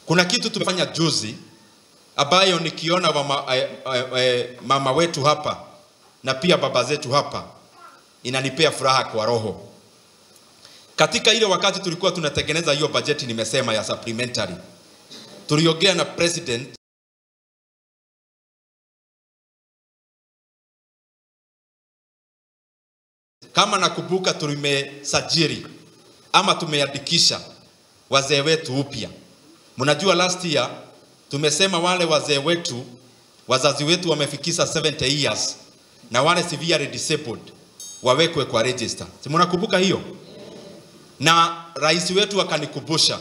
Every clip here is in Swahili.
Kuna kitu tumefanya juzi ambayo nikiona mama wetu hapa na pia baba zetu hapa inanipea furaha kwa roho. Katika ile wakati tulikuwa tunatengeneza hiyo bajeti nimesema ya supplementary, tuliongea na president kama nakumbuka, tumesajili ama tumeandikisha wazee wetu upya. Mnajua last year tumesema wale wazee wetu, wazazi wetu wamefikisha 70 years na wale severely disabled wawekwe kwa register. Si mnakumbuka hiyo? Na rais wetu akanikumbusha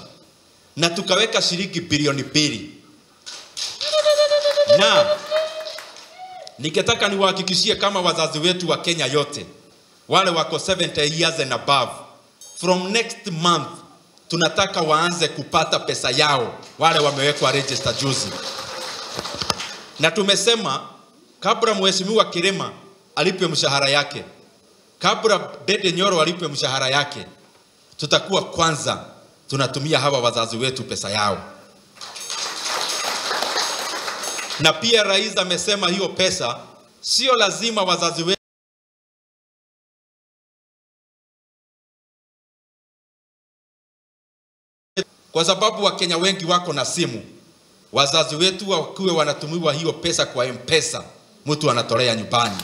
na tukaweka shilingi bilioni 2. Na nikitaka niwahakikishie kama wazazi wetu wa Kenya yote wale wako 70 years and above, from next month tunataka waanze kupata pesa yao wale wamewekwa register juzi. Na tumesema kabla mheshimiwa Kirema alipe mshahara yake, kabla Dede Nyoro alipe mshahara yake, tutakuwa kwanza tunatumia hawa wazazi wetu pesa yao. Na pia rais amesema hiyo pesa sio lazima wazazi wetu, kwa sababu Wakenya wengi wako na simu. Wazazi wetu wakiwa wanatumiwa hiyo pesa kwa M-Pesa, mtu anatolea nyumbani.